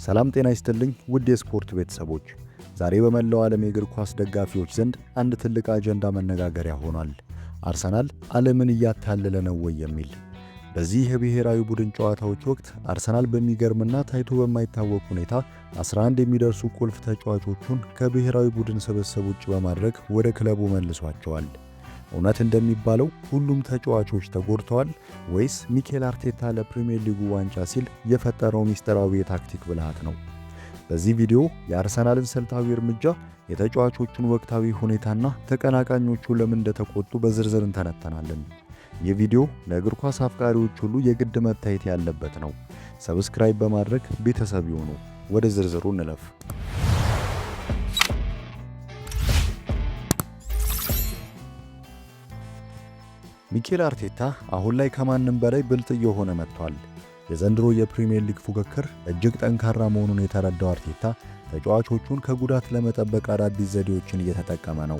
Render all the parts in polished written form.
ሰላም ጤና ይስጥልኝ ውድ የስፖርት ቤተሰቦች፣ ዛሬ በመላው ዓለም የእግር ኳስ ደጋፊዎች ዘንድ አንድ ትልቅ አጀንዳ መነጋገሪያ ሆኗል። አርሰናል ዓለምን እያታለለ ነው ወይ የሚል። በዚህ የብሔራዊ ቡድን ጨዋታዎች ወቅት አርሰናል በሚገርምና ታይቶ በማይታወቅ ሁኔታ 11 የሚደርሱ ቁልፍ ተጫዋቾቹን ከብሔራዊ ቡድን ስብስብ ውጭ በማድረግ ወደ ክለቡ መልሷቸዋል። እውነት እንደሚባለው ሁሉም ተጫዋቾች ተጎድተዋል ወይስ ሚኬል አርቴታ ለፕሪሚየር ሊጉ ዋንጫ ሲል የፈጠረው ሚስጥራዊ የታክቲክ ብልሃት ነው? በዚህ ቪዲዮ የአርሰናልን ስልታዊ እርምጃ፣ የተጫዋቾቹን ወቅታዊ ሁኔታና ተቀናቃኞቹ ለምን እንደተቆጡ በዝርዝር እንተነተናለን። ይህ ቪዲዮ ለእግር ኳስ አፍቃሪዎች ሁሉ የግድ መታየት ያለበት ነው። ሰብስክራይብ በማድረግ ቤተሰብ ይሁኑ። ወደ ዝርዝሩ እንለፍ። ሚኬል አርቴታ አሁን ላይ ከማንም በላይ ብልጥ እየሆነ መጥቷል። የዘንድሮ የፕሪሚየር ሊግ ፉክክር እጅግ ጠንካራ መሆኑን የተረዳው አርቴታ ተጫዋቾቹን ከጉዳት ለመጠበቅ አዳዲስ ዘዴዎችን እየተጠቀመ ነው።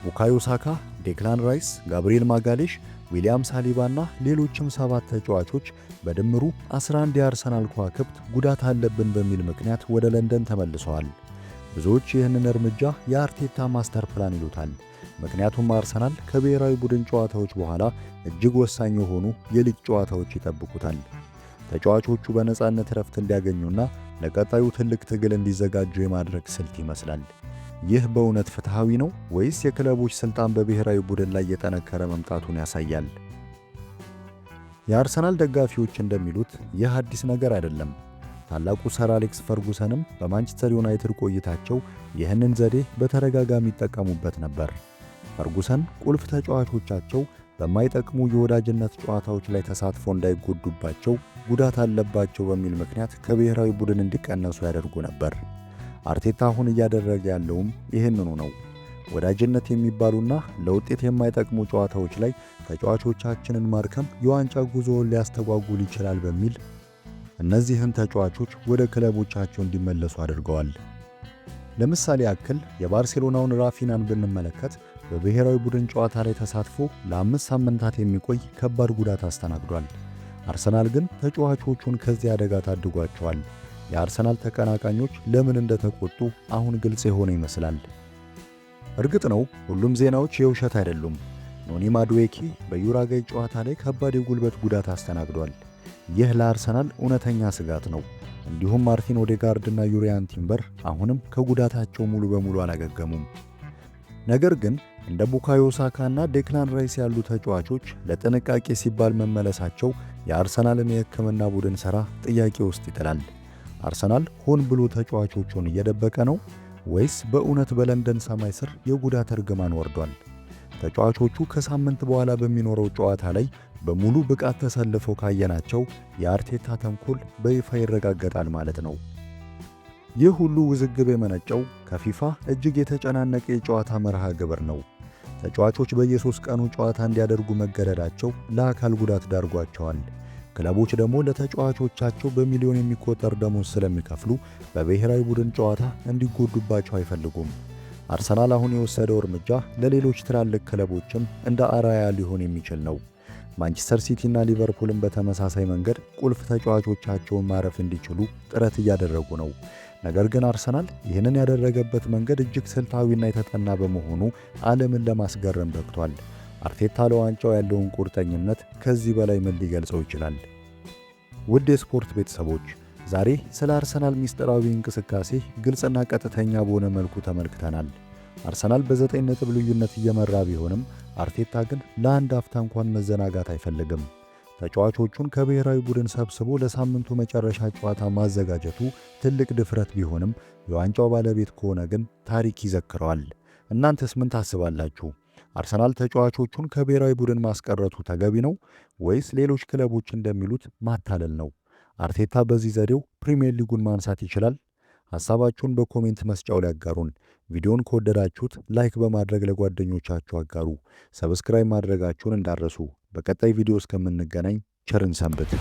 ቡካዮ ሳካ፣ ዴክላን ራይስ፣ ጋብሪኤል ማጋሌሽ፣ ዊሊያም ሳሊባና ሌሎችም 7 ተጫዋቾች በድምሩ 11 የአርሰናል ከዋክብት ጉዳት አለብን በሚል ምክንያት ወደ ለንደን ተመልሰዋል። ብዙዎች ይህንን እርምጃ የአርቴታ ማስተር ፕላን ይሉታል። ምክንያቱም አርሰናል ከብሔራዊ ቡድን ጨዋታዎች በኋላ እጅግ ወሳኝ የሆኑ የሊግ ጨዋታዎች ይጠብቁታል። ተጫዋቾቹ በነፃነት ረፍት እንዲያገኙና ለቀጣዩ ትልቅ ትግል እንዲዘጋጁ የማድረግ ስልት ይመስላል። ይህ በእውነት ፍትሃዊ ነው ወይስ የክለቦች ስልጣን በብሔራዊ ቡድን ላይ የጠነከረ መምጣቱን ያሳያል? የአርሰናል ደጋፊዎች እንደሚሉት ይህ አዲስ ነገር አይደለም። ታላቁ ሰር አሌክስ ፈርጉሰንም በማንቸስተር ዩናይትድ ቆይታቸው ይህንን ዘዴ በተደጋጋሚ ይጠቀሙበት ነበር። ፈርጉሰን ቁልፍ ተጫዋቾቻቸው በማይጠቅሙ የወዳጅነት ጨዋታዎች ላይ ተሳትፎ እንዳይጎዱባቸው ጉዳት አለባቸው በሚል ምክንያት ከብሔራዊ ቡድን እንዲቀነሱ ያደርጉ ነበር። አርቴታ አሁን እያደረገ ያለውም ይህንኑ ነው። ወዳጅነት የሚባሉና ለውጤት የማይጠቅሙ ጨዋታዎች ላይ ተጫዋቾቻችንን ማርከም የዋንጫ ጉዞውን ሊያስተጓጉል ይችላል በሚል እነዚህን ተጫዋቾች ወደ ክለቦቻቸው እንዲመለሱ አድርገዋል። ለምሳሌ ያክል የባርሴሎናውን ራፊናን ብንመለከት በብሔራዊ ቡድን ጨዋታ ላይ ተሳትፎ ለ5 ሳምንታት የሚቆይ ከባድ ጉዳት አስተናግዷል። አርሰናል ግን ተጫዋቾቹን ከዚህ አደጋ ታድጓቸዋል። የአርሰናል ተቀናቃኞች ለምን እንደተቆጡ አሁን ግልጽ የሆነ ይመስላል። እርግጥ ነው ሁሉም ዜናዎች የውሸት አይደሉም። ኖኒ ማዱዌኬ በዩራጋይ ጨዋታ ላይ ከባድ የጉልበት ጉዳት አስተናግዷል። ይህ ለአርሰናል እውነተኛ ስጋት ነው። እንዲሁም ማርቲን ኦዴጋርድና ዩሪያን ቲምበር አሁንም ከጉዳታቸው ሙሉ በሙሉ አላገገሙም። ነገር ግን እንደ ቡካዮ ሳካና ዴክላን ራይስ ያሉ ተጫዋቾች ለጥንቃቄ ሲባል መመለሳቸው የአርሰናልን የሕክምና ቡድን ሥራ ጥያቄ ውስጥ ይጥላል። አርሰናል ሆን ብሎ ተጫዋቾቹን እየደበቀ ነው ወይስ በእውነት በለንደን ሰማይ ስር የጉዳት እርግማን ወርዷል? ተጫዋቾቹ ከሳምንት በኋላ በሚኖረው ጨዋታ ላይ በሙሉ ብቃት ተሰልፈው ካየናቸው የአርቴታ ተንኮል በይፋ ይረጋገጣል ማለት ነው። ይህ ሁሉ ውዝግብ የመነጨው ከፊፋ እጅግ የተጨናነቀ የጨዋታ መርሃ ግብር ነው። ተጫዋቾች በየ3 ቀኑ ጨዋታ እንዲያደርጉ መገደዳቸው ለአካል ጉዳት ዳርጓቸዋል። ክለቦች ደግሞ ለተጫዋቾቻቸው በሚሊዮን የሚቆጠር ደሞዝ ስለሚከፍሉ በብሔራዊ ቡድን ጨዋታ እንዲጎዱባቸው አይፈልጉም። አርሰናል አሁን የወሰደው እርምጃ ለሌሎች ትላልቅ ክለቦችም እንደ አርአያ ሊሆን የሚችል ነው። ማንቸስተር ሲቲ እና ሊቨርፑልም በተመሳሳይ መንገድ ቁልፍ ተጫዋቾቻቸውን ማረፍ እንዲችሉ ጥረት እያደረጉ ነው። ነገር ግን አርሰናል ይህንን ያደረገበት መንገድ እጅግ ስልታዊና የተጠና በመሆኑ ዓለምን ለማስገረም በቅቷል። አርቴታ ለዋንጫው ያለውን ቁርጠኝነት ከዚህ በላይ ምን ሊገልጸው ይችላል? ውድ የስፖርት ቤተሰቦች፣ ዛሬ ስለ አርሰናል ሚስጥራዊ እንቅስቃሴ ግልጽና ቀጥተኛ በሆነ መልኩ ተመልክተናል። አርሰናል በ9 ነጥብ ልዩነት እየመራ ቢሆንም አርቴታ ግን ለአንድ አፍታ እንኳን መዘናጋት አይፈልግም። ተጫዋቾቹን ከብሔራዊ ቡድን ሰብስቦ ለሳምንቱ መጨረሻ ጨዋታ ማዘጋጀቱ ትልቅ ድፍረት ቢሆንም የዋንጫው ባለቤት ከሆነ ግን ታሪክ ይዘክረዋል። እናንተስ ምን ታስባላችሁ? አርሰናል ተጫዋቾቹን ከብሔራዊ ቡድን ማስቀረቱ ተገቢ ነው ወይስ ሌሎች ክለቦች እንደሚሉት ማታለል ነው? አርቴታ በዚህ ዘዴው ፕሪሚየር ሊጉን ማንሳት ይችላል? ሐሳባችሁን በኮሜንት መስጫው ላይ አጋሩን። ቪዲዮን ከወደዳችሁት ላይክ በማድረግ ለጓደኞቻችሁ አጋሩ። ሰብስክራይብ ማድረጋችሁን እንዳትረሱ። በቀጣይ ቪዲዮ እስከምንገናኝ ቸርን ሰንብት።